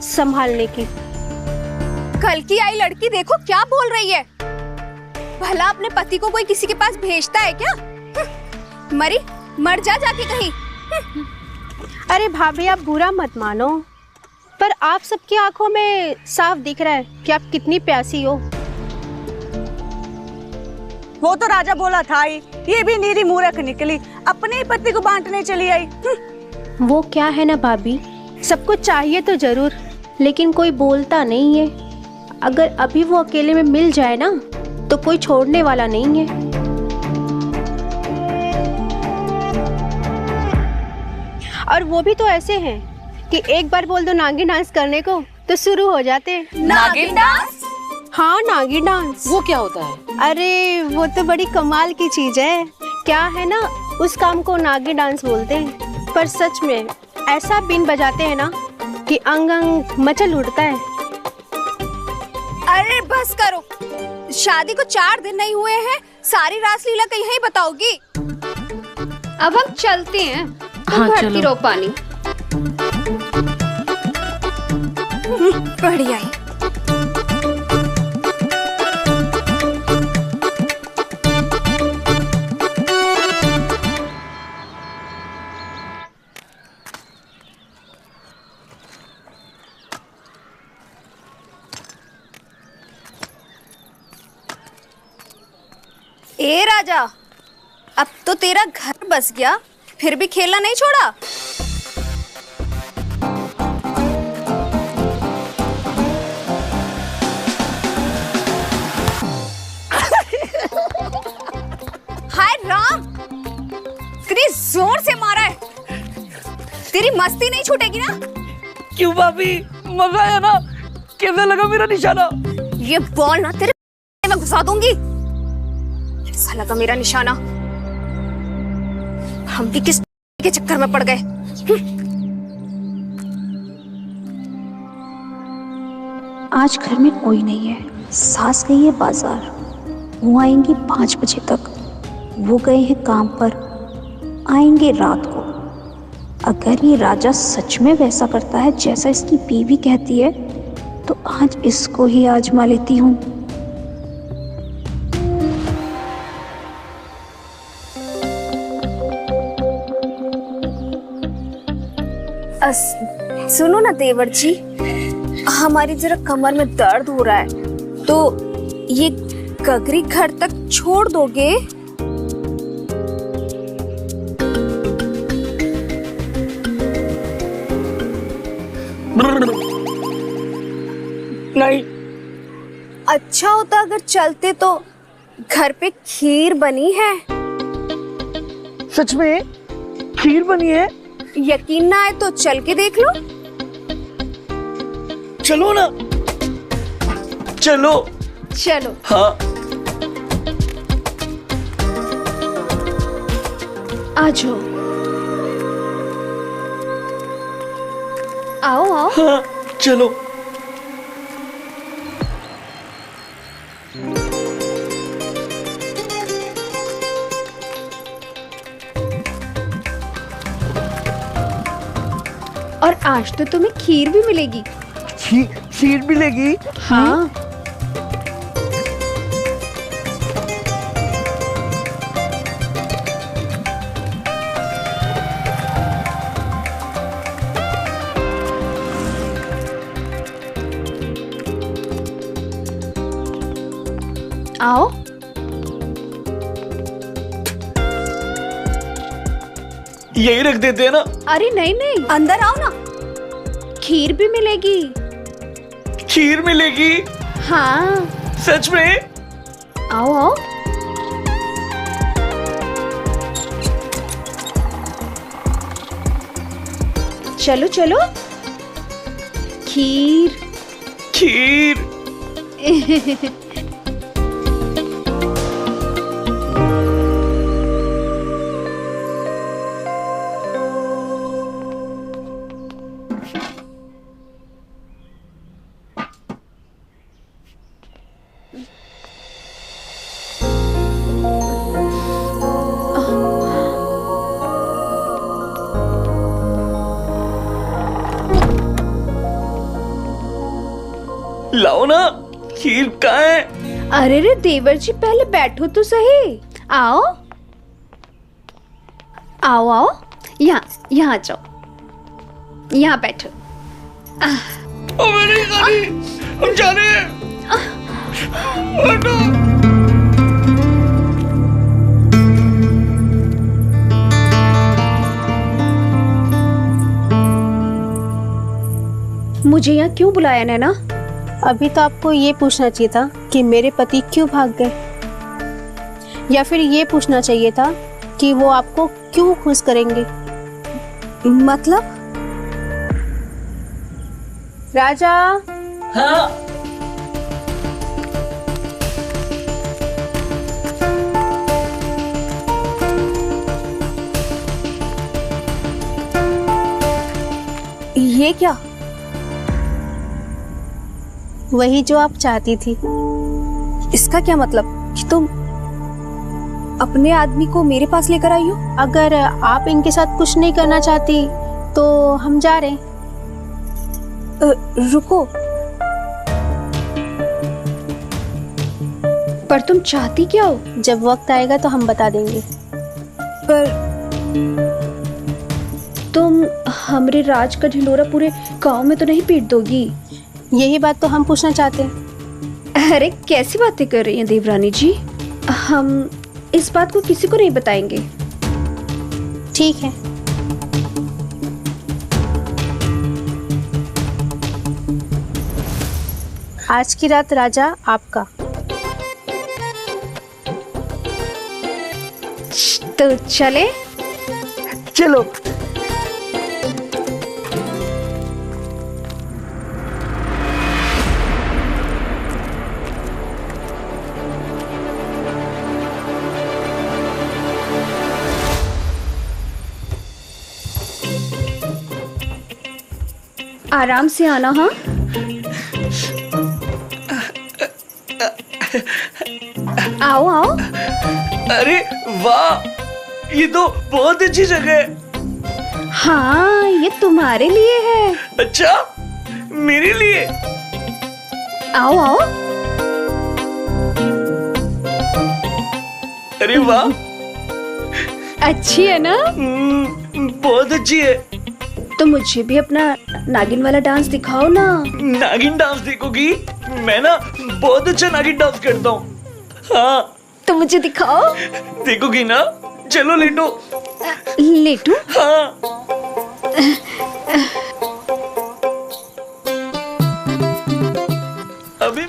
संभालने की। कल की आई लड़की देखो क्या बोल रही है। भला अपने पति को कोई किसी के पास भेजता है क्या? मरी मर जा जाके कहीं। अरे भाभी आप बुरा मत मानो, पर आप सबकी आंखों में साफ दिख रहा है कि आप कितनी प्यासी हो। वो तो राजा बोला था ही, ये भी नीरी मूर्ख निकली, अपने ही पति को बांटने चली आई। वो क्या है ना भाभी, सबको चाहिए तो जरूर, लेकिन कोई बोलता नहीं है। अगर अभी वो अकेले में मिल जाए ना तो कोई छोड़ने वाला नहीं है। और वो भी तो ऐसे हैं कि एक बार बोल दो नागिन डांस करने को तो शुरू हो जाते हैं। नागिन डांस? हाँ नागिन डांस। वो क्या होता है? अरे वो तो बड़ी कमाल की चीज है। क्या है ना, उस काम को नागिन डांस बोलते हैं। पर सच में ऐसा बीन बजाते हैं ना कि अंग अंग मचल उड़ता है। अरे बस करो, शादी को 4 दिन नहीं हुए हैं, सारी रासलीला कहीं ही बताओगी। अब हम चलते हैं, तुम भरती रहो पानी। बढ़िया ही। ए राजा, अब तो तेरा घर बस गया, फिर भी खेलना नहीं छोड़ा। हाय राम, इतनी जोर से मारा है, तेरी मस्ती नहीं छूटेगी ना? क्यों भाभी, मजा आया ना? कैसा लगा मेरा निशाना? ये बॉल ना तेरे में घुसा दूंगी। कैसा लगा मेरा निशाना? हम भी किस के चक्कर में पड़ गए। आज घर में कोई नहीं है, सास गई है बाजार, वो आएंगी 5 बजे तक। वो गए हैं काम पर, आएंगे रात को। अगर ये राजा सच में वैसा करता है जैसा इसकी बीवी कहती है, तो आज इसको ही आजमा लेती हूँ। सुनो ना देवर जी, हमारी जरा कमर में दर्द हो रहा है, तो ये गगरी घर तक छोड़ दोगे? नहीं। अच्छा होता अगर चलते, तो घर पे खीर बनी है। सच में खीर बनी है? यकीन ना आए तो चल के देख लो। चलो ना। चलो। चलो। हाँ। आ जाओ। आओ आओ। हाँ, चलो। और आज तो तुम्हें खीर भी मिलेगी। खीर मिलेगी? हाँ। आओ। यही रख देते हैं ना? अरे नहीं नहीं, अंदर आओ ना, खीर भी मिलेगी। खीर मिलेगी? हाँ। सच में? आओ आओ। चलो चलो। खीर। खीर। लाओ ना, खीर कहाँ है? अरे रे देवर जी, पहले बैठो तो सही। आओ आओ आओ, यहाँ जाओ, यहाँ बैठो। ओ मेरी गाड़ी, हम जा रहे हैं। मुझे यहाँ क्यों बुलाया नैना? अभी तो आपको ये पूछना चाहिए था कि मेरे पति क्यों भाग गए, या फिर ये पूछना चाहिए था कि वो आपको क्यों खुश करेंगे। मतलब? राजा। हाँ। ये क्या? वही जो आप चाहती थी। इसका क्या मतलब कि तुम अपने आदमी को मेरे पास लेकर आई हो? अगर आप इनके साथ कुछ नहीं करना चाहती तो हम जा रहे हैं। रुको, पर तुम चाहती क्या हो? जब वक्त आएगा तो हम बता देंगे। पर तुम हमरे राज का ढिंडोरा पूरे गांव में तो नहीं पीट दोगी? यही बात तो हम पूछना चाहते हैं। अरे कैसी बातें कर रही हैं देवरानी जी? हम इस बात को किसी को नहीं बताएंगे। ठीक है। आज की रात राजा आपका। तो चले? चलो। आराम से आना। हाँ, आओ आओ। अरे वाह, ये तो बहुत अच्छी जगह है। हाँ, ये तुम्हारे लिए है। अच्छा, मेरे लिए? आओ आओ। अरे वाह, अच्छी है ना? बहुत अच्छी है। तो मुझे भी अपना नागिन वाला डांस दिखाओ ना। नागिन डांस देखोगी? मैं ना बहुत अच्छा नागिन डांस करता हूँ। हाँ, तो मुझे दिखाओ। देखोगी ना? चलो लेटो। लेटो? हाँ। अभी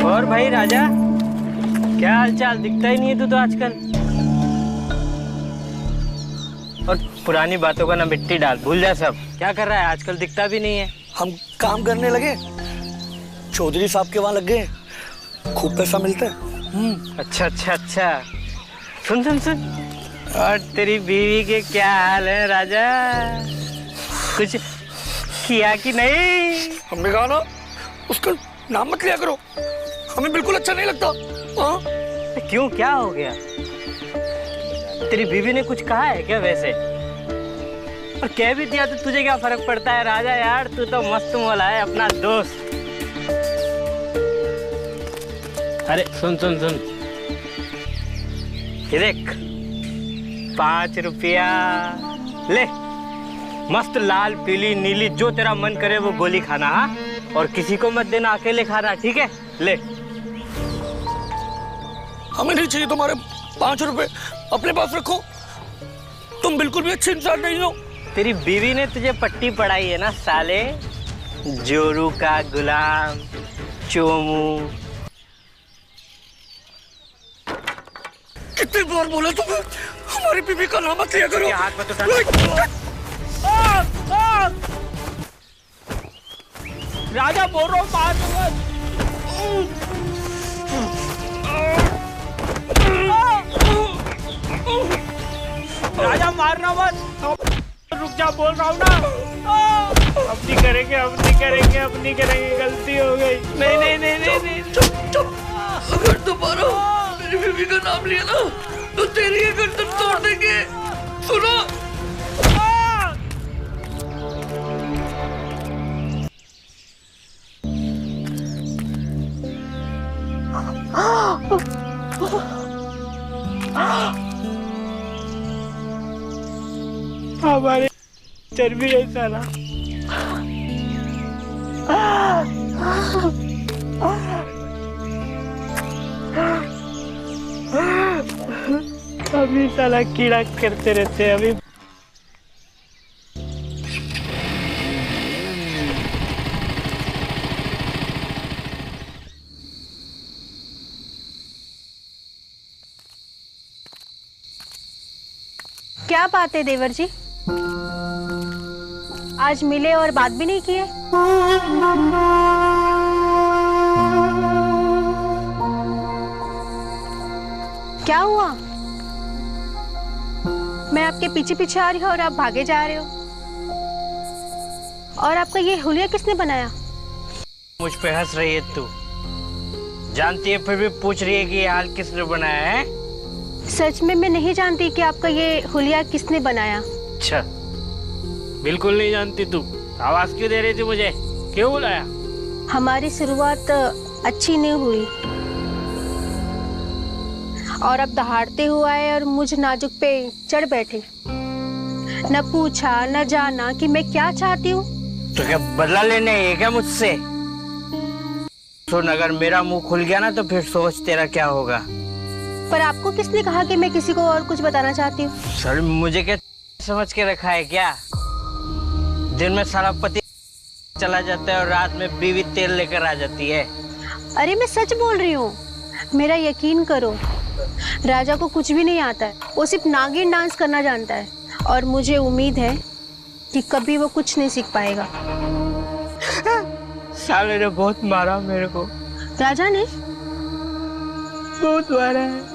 और भाई राजा, क्या हाल चाल? दिखता ही नहीं है तू तो आजकल। और पुरानी बातों का ना मिट्टी डाल, भूल जा सब। क्या कर रहा है आजकल? दिखता भी नहीं है। हम काम करने लगे, चौधरी साहब के वहाँ लग गए, खूब पैसा मिलता है। अच्छा अच्छा अच्छा। सुन सुन सुन, और तेरी बीवी के क्या हाल है राजा? कुछ किया कि नहीं? हमने कहा ना उसका नाम मत लिया करो, हमें बिल्कुल अच्छा नहीं लगता। हाँ? क्यों, क्या हो गया? तेरी बीवी ने कुछ कहा है क्या वैसे? और कह भी दिया तो तुझे क्या फर्क पड़ता है राजा? यार तू तो मस्त मौला है, अपना दोस्त। अरे सुन सुन सुन, ये देख 5 रुपया ले, मस्त लाल पीली नीली जो तेरा मन करे वो गोली खाना। हाँ, और किसी को मत देना, अकेले खाना, ठीक है? ले। हमें नहीं चाहिए तुम्हारे 5 रुपए, अपने पास रखो। तुम बिल्कुल भी अच्छे इंसान नहीं हो। तेरी बीवी ने तुझे पट्टी पढ़ाई है ना साले, जोरू का गुलाम, चोमू। कितनी बार बोला तुम्हें हमारी बीवी का नाम मत लिया करो। हाथ मत उठा। राजा बोल रहा हूँ, राजा मारना मत, रुक जा, बोल रहा हूँ ना। अब नहीं करेंगे, अब नहीं करेंगे, अब नहीं करेंगे, गलती हो गई। नहीं नहीं नहीं नहीं नहीं। चुप चुप। अगर दोबारा मेरी बीवी का नाम लिया ना तो तेरी ये गर्दन तोड़ देंगे। सुनो। हमारे चर्बी है साला। अभी साला कीड़ा करते रहते हैं अभी। क्या बात है देवर जी, आज मिले और बात भी नहीं किए? क्या हुआ? आपके पीछे पीछे आ रही हो और आप भागे जा रहे हो। और आपका ये हुलिया किसने बनाया? मुझ पे हंस रही है तू, जानती है फिर भी पूछ रही है कि ये हाल किसने बनाया है? सच में मैं नहीं जानती कि आपका ये हुलिया किसने बनाया। अच्छा, बिल्कुल नहीं जानती तू? आवाज क्यों दे रही थी मुझे, क्यों बुलाया? हमारी शुरुआत अच्छी नहीं हुई और अब दहाड़ते हुए आए और मुझ नाजुक पे चढ़ बैठे। न पूछा न जाना कि मैं क्या चाहती हूँ। तो क्या बदला लेने है क्या मुझसे? सुन, अगर मेरा मुंह खुल गया ना तो फिर सोच तेरा क्या होगा। पर आपको किसने कहा कि मैं किसी को और कुछ बताना चाहती हूँ? सर, मुझे क्या समझ के रखा है क्या? दिन में सारा पति चला जाता है और रात में बीवी तेल लेकर आ जाती है। अरे मैं सच बोल रही हूँ, मेरा यकीन करो। राजा को कुछ भी नहीं आता है, वो सिर्फ नागिन डांस करना जानता है और मुझे उम्मीद है कि कभी वो कुछ नहीं सीख पाएगा। साले ने बहुत मारा मेरे को। राजा ने बहुत मारा है।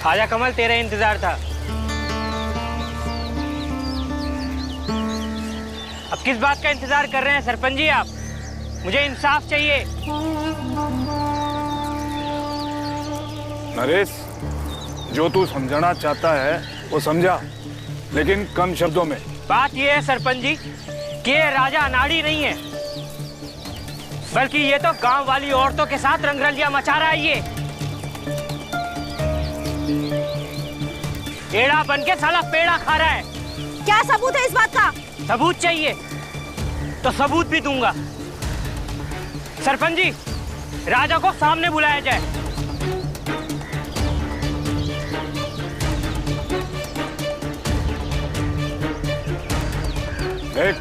आजा कमल, तेरा इंतजार था। अब किस बात का इंतजार कर रहे हैं सरपंच जी आप? मुझे इंसाफ चाहिए। नरेश, जो तू समझाना चाहता है वो समझा, लेकिन कम शब्दों में। बात ये है सरपंच जी कि ये राजा अनाड़ी नहीं है, बल्कि ये तो गांव वाली औरतों के साथ रंगरलिया मचा रहा है। ये पेड़ा बन के साला पेड़ा खा रहा है। क्या सबूत है इस बात का? सबूत चाहिए तो सबूत भी दूंगा। सरपंच जी, राजा को सामने बुलाया जाए। देख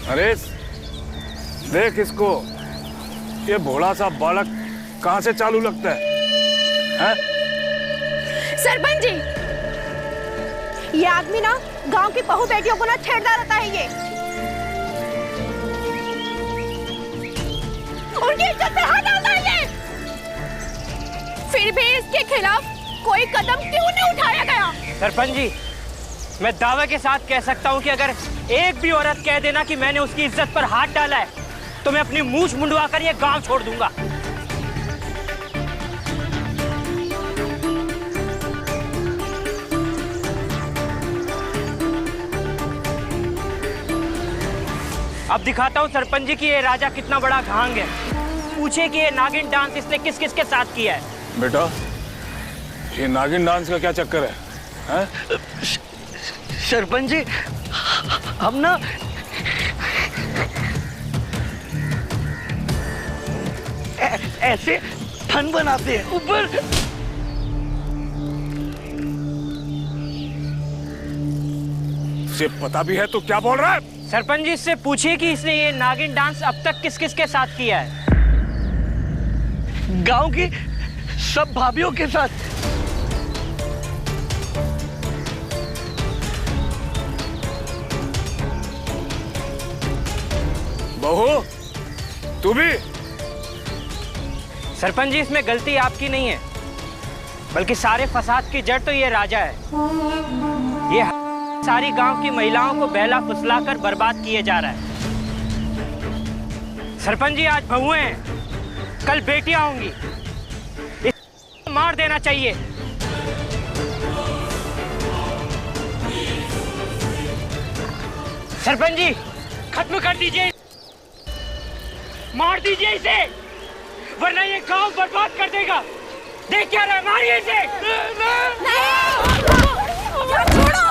नरेश, देख इसको, ये भोला सा बालक कहां से चालू लगता है? सरपंच जी, ये आदमी ना गांव की बहू बेटियों को ना छेड़ता रहता है। ये उनकी इज्जत पे हाथ डालता है ये। फिर भी इसके खिलाफ कोई कदम क्यों नहीं उठाया गया? सरपंच जी, मैं दावे के साथ कह सकता हूं कि अगर एक भी औरत कह देना कि मैंने उसकी इज्जत पर हाथ डाला है तो मैं अपनी मूंछ मुंडवा कर ये गांव छोड़ दूंगा। अब दिखाता हूं सरपंच जी कि ये राजा कितना बड़ा घांग है। पूछे कि ये नागिन डांस इसने किस किस के साथ किया है। बेटा, ये नागिन डांस का क्या चक्कर है? सरपंच जी, हम ना ऐसे फन बनाते हैं ऊपर। तुझे पता भी है तो क्या बोल रहा है? सरपंच जी, इससे पूछिए कि इसने ये नागिन डांस अब तक किस किस के साथ किया है। गांव की सब भाभियों के साथ। बहू, तू भी? सरपंच जी, इसमें गलती आपकी नहीं है, बल्कि सारे फसाद की जड़ तो ये राजा है। ये सारी गांव की महिलाओं को बहला फुसलाकर बर्बाद किए जा रहा है। सरपंच जी, आज बहुएं हैं, कल बेटियां होंगी, इसे मार देना चाहिए। सरपंच जी, खत्म कर दीजिए, मार दीजिए इसे, वरना ये गांव बर्बाद कर देगा। देख क्या रहा है, मारिए इसे। छोड़ो,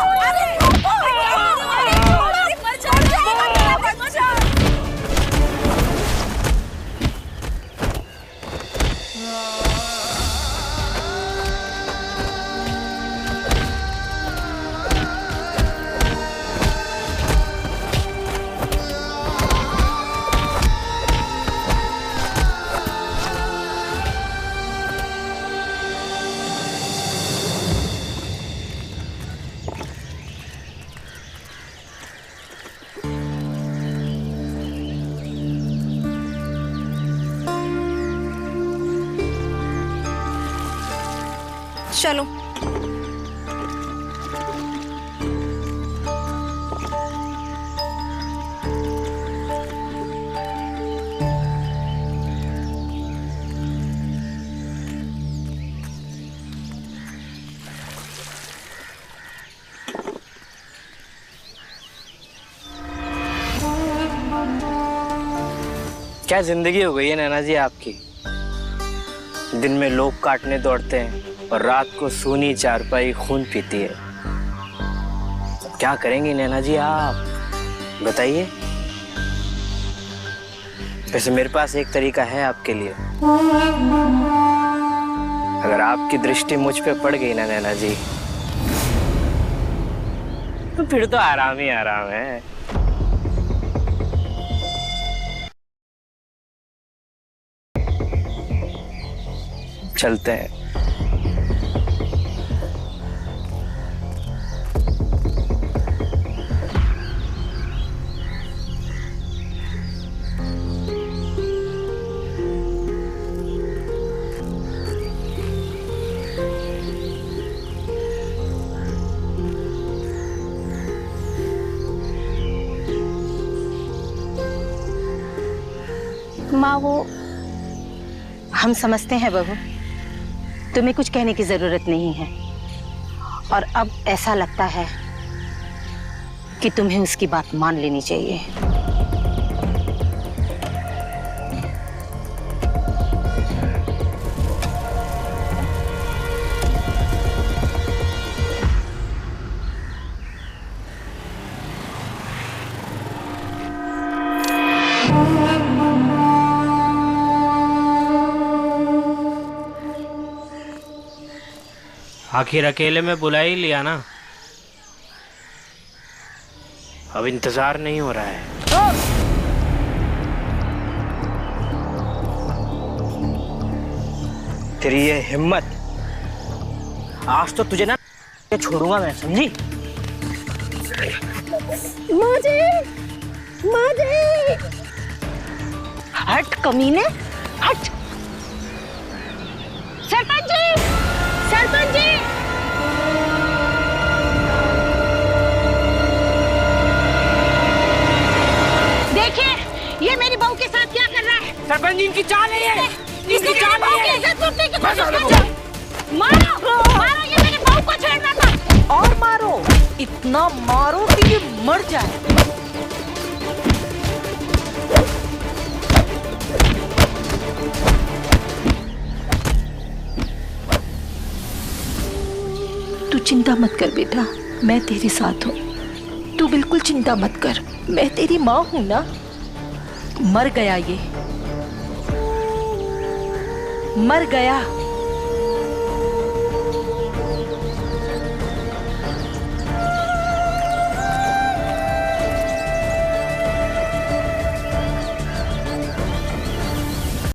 चलो। क्या जिंदगी हो गई है नैना जी आपकी। दिन में लोग काटने दौड़ते हैं और रात को सूनी चारपाई खून पीती है। क्या करेंगी नैना जी आप, बताइए। वैसे मेरे पास एक तरीका है आपके लिए। अगर आपकी दृष्टि मुझ पे पड़ गई ना नैना जी, तो फिर तो आराम ही आराम है। चलते हैं। माँ, वो हम समझते हैं बहू, तुम्हें कुछ कहने की जरूरत नहीं है। और अब ऐसा लगता है कि तुम्हें उसकी बात मान लेनी चाहिए। आखिर अकेले में बुला ही लिया ना, अब इंतजार नहीं हो रहा है। तेरी ये हिम्मत, आज तो तुझे ना छोड़ूंगा मैं, समझी? माजी, माजी, हट कमीने, हट। सरपंच जी, सरपंच जी। देखिए, ये मेरी बहू के साथ क्या कर रहा है। सरपंच जी, इनकी चाल है ये, इसकी चाल है। मारो, मारो, ये मेरी बहू को छेड़ना था। और मारो, इतना मारो कि ये मर जाए। तू चिंता मत कर बेटा, मैं तेरे साथ हूँ। तू बिल्कुल चिंता मत कर, मैं तेरी माँ हूँ ना। मर गया ये, मर गया।